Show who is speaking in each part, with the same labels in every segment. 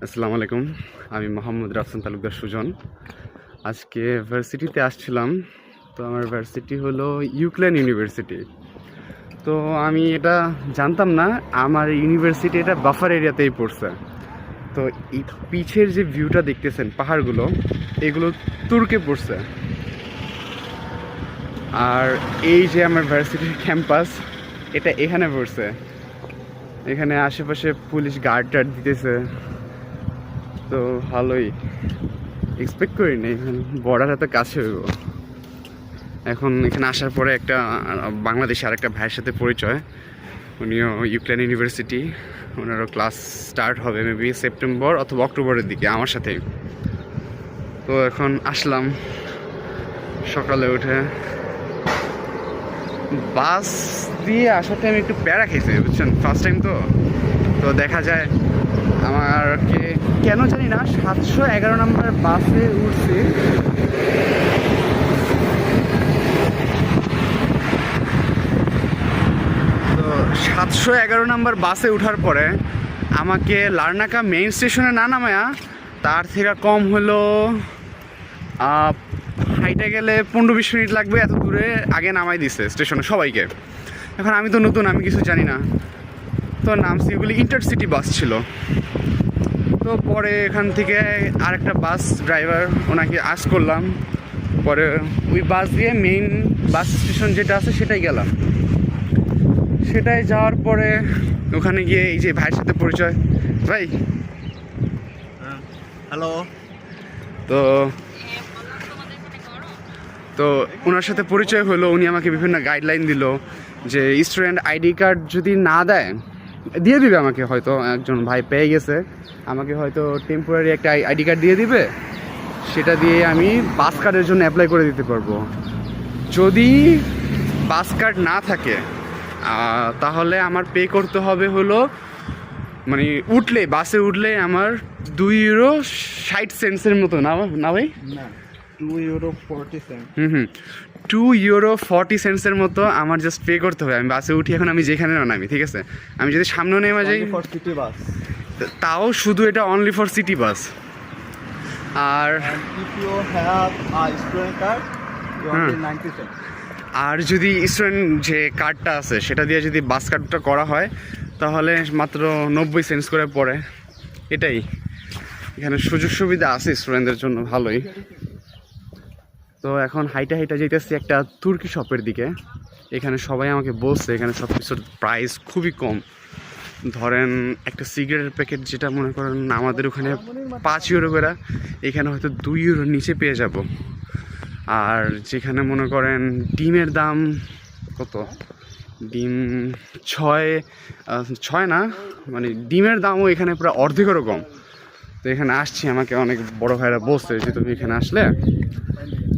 Speaker 1: আসসালামু আলাইকুম। আমি মোহাম্মদ রাফসান তালুকদার সুজন। আজকে ভার্সিটিতে আসছিলাম। তো আমার ভার্সিটি হলো ইউক্লেন ইউনিভার্সিটি। তো আমি এটা জানতাম না, আমার ইউনিভার্সিটি এটা বাফার এরিয়াতেই পড়ছে। তো এই পিছের যে ভিউটা দেখতেছেন পাহাড়গুলো, এগুলো তুর্কে পড়ছে। আর এই যে আমার ভার্সিটির ক্যাম্পাস, এটা এখানে পড়ছে। এখানে আশেপাশে পুলিশ গার্ড টার্ড দিতেছে। তো ভালোই, এক্সপেক্ট করিনি এখানে বর্ডার এত কাছে হইব। এখন এখানে আসার পরে একটা বাংলাদেশে আরেকটা ভাইয়ের সাথে পরিচয়। উনিও ইউক্রেন ইউনিভার্সিটি, ওনারও ক্লাস স্টার্ট হবে মেবি সেপ্টেম্বর অথবা অক্টোবরের দিকে আমার সাথেই। তো এখন আসলাম সকালে উঠে। বাস দিয়ে আসাতে আমি একটু প্যারা খেয়েছি, বুঝছেন, ফার্স্ট টাইম তো। তো দেখা যায় আমাকে কেন জানি না 711 নম্বর বাসে উঠছি। তো 711 নম্বর বাসে ওঠার পরে আমাকে লার্নাকা মেইন স্টেশনে না নামায়া তার থেকে কম হলো হাইটে গেলে 15-20 মিনিট লাগবে, এত দূরে আগে নামাই দিছে স্টেশনে সবাইকে। এখন আমি তো নতুন, আমি কিছু জানি না। তো নামছি, এগুলি ইন্টারসিটি বাস ছিল। তো পরে এখান থেকে আরেকটা বাস ড্রাইভার, ওনাকে আস্ক করলাম। পরে ওই বাস দিয়ে মেইন বাস স্টেশন যেটা আছে সেটাই গেলাম। সেটাই যাওয়ার পরে ওখানে গিয়ে এই যে ভাইয়ের সাথে পরিচয়। ভাই
Speaker 2: হ্যালো।
Speaker 1: তো তো ওনার সাথে পরিচয় হলো। উনি আমাকে বিভিন্ন গাইডলাইন দিল যে স্টুডেন্ট আইডি কার্ড যদি না দেয়, দিয়ে দিবে আমাকে, হয়তো একজন ভাই পেয়ে গেছে, আমাকে হয়তো টেম্পোরারি একটা আইডি কার্ড দিয়ে দিবে। সেটা দিয়ে আমি বাস কার্ডের জন্য অ্যাপ্লাই করে দিতে পারবো। যদি বাস কার্ড না থাকে তাহলে আমার পে করতে হবে হলো, মানে উঠলে বাসে উঠলে আমার 2 ইউরো 60 সেন্টসের মতো, না না ভাই?
Speaker 2: না, 2 ইউরো 40 সেন্ট।
Speaker 1: €2.40 মতো আমার জাস্ট পে করতে হবে। আমি বাসে উঠি, এখন আমি যেখানে নামি, ঠিক আছে। আমি যদি সামনেও নেমে যাই
Speaker 2: ফর সিটি বাস।
Speaker 1: তাও শুধু এটা অনলি ফর সিটি বাস। আর
Speaker 2: if you have a student card, you only 90 cent.
Speaker 1: আর যদি স্টুডেন্ট যে কার্ডটা আছে সেটা দিয়ে যদি বাস কার্ডটা করা হয় তাহলে মাত্র 90 সেন্টস করে পড়ে। এটাই, এখানে সুযোগ সুবিধা আছে স্টুডেন্টদের জন্য ভালোই। তো এখন হাইটা যেতেছি একটা তুর্কি শপের দিকে। এখানে সবাই আমাকে বলছে এখানে সব কিছুর প্রাইস খুবই কম। ধরেন একটা সিগারেটের প্যাকেট যেটা মনে করেন আমাদের ওখানে 5 ইউরো করে, এখানে হয়তো 2 ইউরোর নিচে পেয়ে যাব। আর যেখানে মনে করেন ডিমের দাম কত, ডিম 6 না, মানে ডিমের দামও এখানে প্রায় অর্ধেকেরও কম। তো এখানে আসছি, আমাকে অনেক বড় ভাইরা বলছে যে তুমি এখানে আসলে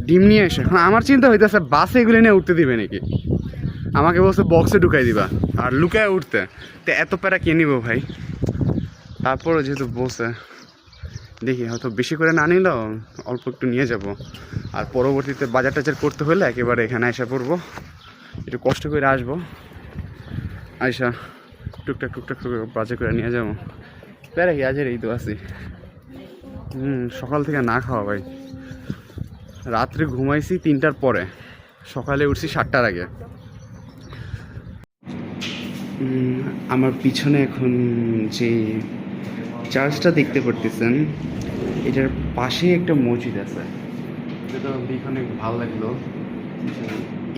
Speaker 1: ডিম নিয়ে এসো। এখন আমার চিন্তা হইতেছে বাসে এগুলো নিয়ে উঠতে দিবে নাকি। আমাকে বলছে বক্সে ঢুকাই দিবা আর লুকায় উঠতে। তো এত প্যারা কে নিব ভাই। তারপরও যেহেতু বলছে, দেখি হয়তো বেশি করে না নিলেও অল্প একটু নিয়ে যাব। আর পরবর্তীতে বাজার টাজার করতে হলে একেবারে এখানে এসে পড়বো, একটু কষ্ট করে আসবো, আইসা টুকটাক বাজার করে নিয়ে যাবো। প্যারা কি আজের এই তো আছি। সকাল থেকে না খাওয়া ভাই, রাত্রে ঘুমাইছি 3টার পরে, সকালে উঠছি 7টার আগে। আমার পিছনে এখন যে চার্চটা দেখতে পারতেছেন, এটার পাশেই একটা মসজিদ আছে, যেটা দেখে অনেক ভালো লাগলো।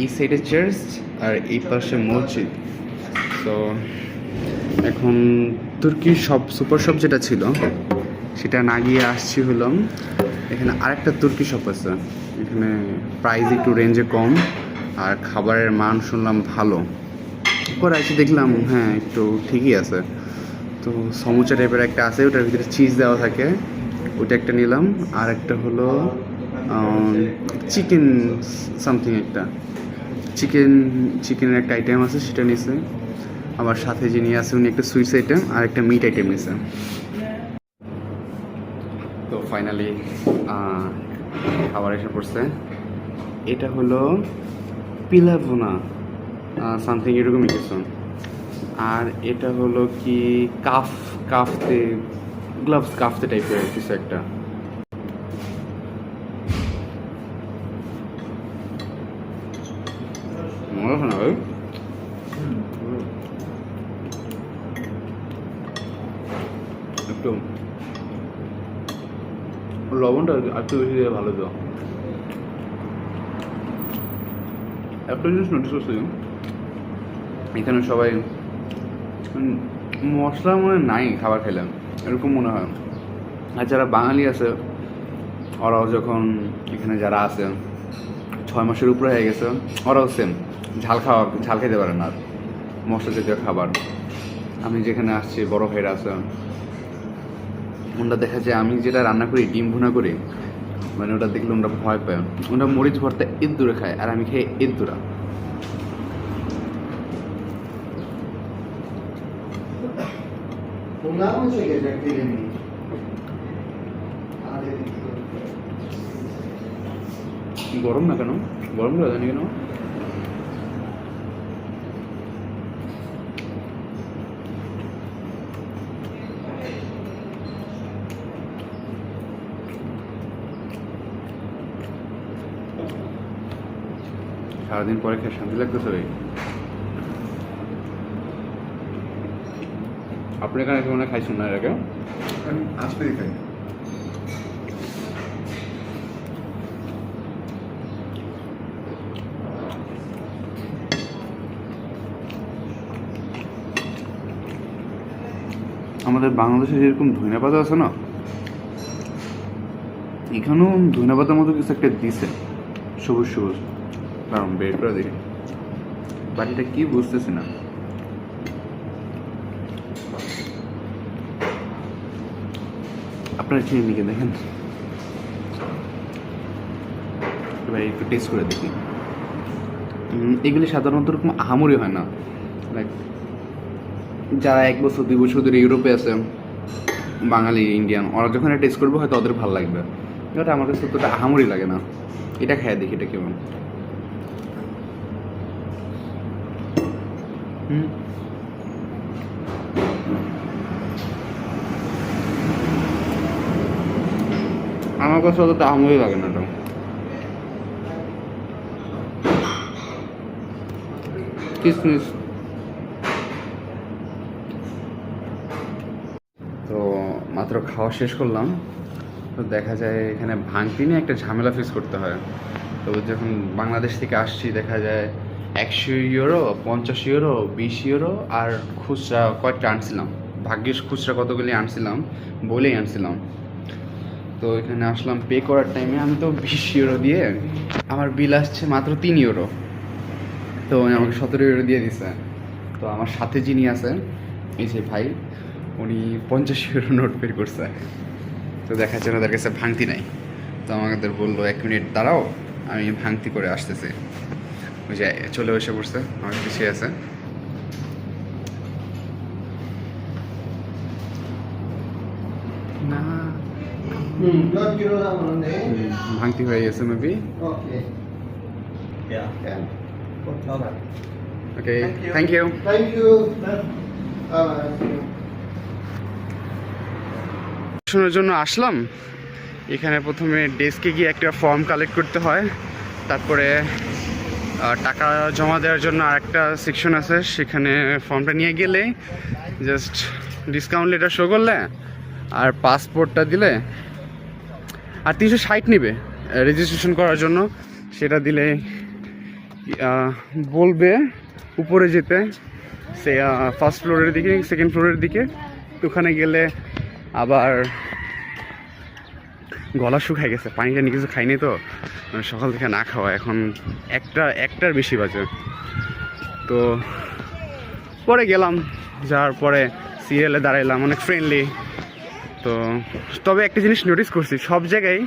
Speaker 1: এই সাইডে চার্চ আর এই পাশে মসজিদ। তো এখন তুর্কির সুপার শপ যেটা ছিল সেটা না গিয়ে আসছি হলাম এখানে আরেকটা তুর্কি শপ আছে। এখানে প্রাইস একটু রেঞ্জে কম আর খাবারের মান শুনলাম ভালো। পরে এসে দেখলাম হ্যাঁ একটু ঠিকই আছে। তো সমুচা টাইপের একটা আছে, ওটার ভিতরে চিজ দেওয়া থাকে, ওটা একটা নিলাম। আর একটা হলো চিকেন সামথিং, একটা চিকেনের একটা আইটেম আছে সেটা নিছে। আমার সাথে যিনি আছে উনি একটা সুইটস আইটেম আর একটা মিট আইটেম নিছে। তো ফাইনালি খাবার এসে পড়ছে। এটা হলো পিলাভুনা সামথিং এরকমই কিছু। আর এটা হলো কি কাফতে গ্লাভস কাফতে টাইপের কিছু একটা। মনে হয় না ভাই, একটু লবণটা একটু বেশি দিয়ে ভালো তো। একটা জিনিস নোটিস করছি, এখানে সবাই মশলা মনে নাই খাবার খেলাম এরকম মনে হয়। আর যারা বাঙালি আছে ওরাও যখন এখানে যারা আছে 6 মাসের উপরে হয়ে গেছে, ওরাও সেম ঝাল খেতে পারে না, মশলা জাতীয় খাবার। আমি যেখানে আসছি বড় ভাইরা আছে, ওটা দেখা যায় আমি যেটা রান্না করি ডিম ভুনা করি, মানে ওটা দেখলে ওটা ভয় পায়। ওটা মরিচ ভর্তা এর দূরে খায় আর আমি খাই এর দূরা। গরম না কেন? গরম লাগে না কেন? সারাদিন পরে খেয়ে শান্তি লাগতেছে ভাই। আপনি এখানে কেমন খাইছেন না এর আগে?
Speaker 3: আমি আসলেই খাই।
Speaker 1: আমাদের বাংলাদেশে যেরকম ধনিয়া পাতা আছে না, এখানেও ধনিয়া পাতার মতো কিছু একটা দিছে, সবুজ সবুজ। কারণ বের করে দেখি বাটিটা কি বুঝতেছি না। আপনারা চিনি নিকে দেখেন, এবার একটু টেস্ট করে দেখি। এগুলি সাধারণত এরকম আহামরি হয় না, লাইক যারা 1 বছর 2 বছর ধরে ইউরোপে আছে, বাঙালি ইন্ডিয়ান, ওরা যখন এটা টেস্ট করবো হয়তো ওদের ভালো লাগবে। এটা আমার কাছে ততটা আহামরি লাগে না। এটা খেয়ে দেখি এটা কেমন। আমার কাছে অতটা আহামরি লাগে না এটা। কিসমিস তো মাত্র খাওয়া শেষ করলাম, তো দেখা যায় এখানে ভাঙতি নিয়ে একটা ঝামেলা ফেস করতে হয়। তো যখন বাংলাদেশ থেকে আসছি দেখা যায় 100 ইউরো, 50 ইউরো, 20 ইউরো আর খুচরা কয়েকটা আনছিলাম। ভাগ্যিস খুচরা কতগুলি আনছিলাম বলেই আনছিলাম। তো এখানে আসলাম পে করার টাইমে আমি তো 20 ইউরো দিয়ে, আমার বিল আসছে মাত্র 3 ইউরো। তো উনি আমাকে 17 ইউরো দিয়ে দিছে। তো আমার সাথে যিনি আছে এই যে ভাই, উনি 50 ইউরো নোট বের করছে। তো দেখা যাচ্ছে ওদের কাছে ভাঙতি নাই। তো আমাদের বললো 1 মিনিট দাঁড়াও, আমি ভাঙতি করে আসতেছি। ওই যে চলে এসে পড়ছে, আমার পিছিয়ে আছে। না ভাঙতি হয়ে গেছে maybe.
Speaker 2: Yeah. Okay.
Speaker 1: Okay, thank you. শোনার জন্য আসলাম। এখানে প্রথমে ডেস্কে গিয়ে একটা ফর্ম কালেক্ট করতে হয়, তারপরে টাকা জমা দেওয়ার জন্য আরেকটা সেকশন আছে, সেখানে ফর্মটা নিয়ে গেলে জাস্ট ডিসকাউন্ট লেটার শো করলে আর পাসপোর্টটা দিলে আর 360 নেবে রেজিস্ট্রেশন করার জন্য। সেটা দিলে বলবে উপরে যেতে, সে ফার্স্ট ফ্লোরের দিকে, সেকেন্ড ফ্লোরের দিকে। ওখানে গেলে আবার গলা শুকায় গেছে, পানিটা নিয়ে কিছু খাইনি তো, মানে সকাল থেকে না খাওয়া, এখন একটার বেশি বাজে। তো পরে গেলাম, যাওয়ার পরে সিরিয়ালে দাঁড়াইলাম, অনেক ফ্রেন্ডলি। তো তবে একটা জিনিস নোটিস করছি, সব জায়গায়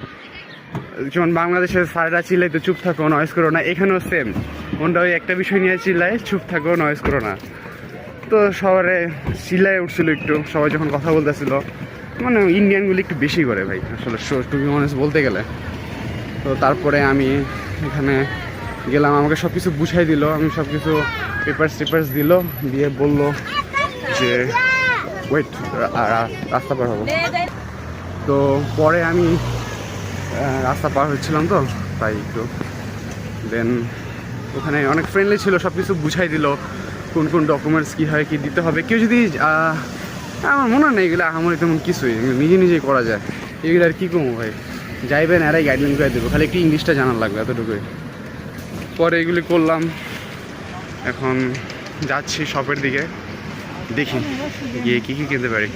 Speaker 1: যেমন বাংলাদেশের স্যাররা চিল্লাই তো চুপ থাকো নয়েজ করো না, এখানেও সেম। ওনটা ওই একটা বিষয় নিয়ে চিল্লায় চুপ থাকো নয়েজ করো না। তো শহরে চিল্লায় উঠছিল একটু, সবাই যখন কথা বলতেছিল। মানে ইন্ডিয়ানগুলি একটু বেশি করে ভাই আসলে, টু বি অনেস্ট বলতে গেলে। তো তারপরে আমি এখানে গেলাম, আমাকে সব কিছু বুঝাই দিল, আমি সব কিছু পেপার্স দিল, দিয়ে বলল যে ওয়েট রাস্তা পার হবো। তো পরে আমি রাস্তা পার হচ্ছিলাম তো তাই একটু দেন ওখানে অনেক ফ্রেন্ডলি ছিল, সব কিছু বুঝাই দিল কোন কোন ডকুমেন্টস কী হয়, কী দিতে হবে। কেউ যদি আমার মনে হয় না এগুলো আহামরি তেমন কিছুই, নিজে নিজেই করা যায় এগুলো। আর কী কমো ভাই, যাইবেন এরাই গাইডলাইন করে দেবো, খালি একটু ইংলিশটা জানার লাগবে এতটুকুই। পরে এগুলি করলাম, এখন যাচ্ছি শপের দিকে, দেখি গিয়ে কী কী কিনতে পারি।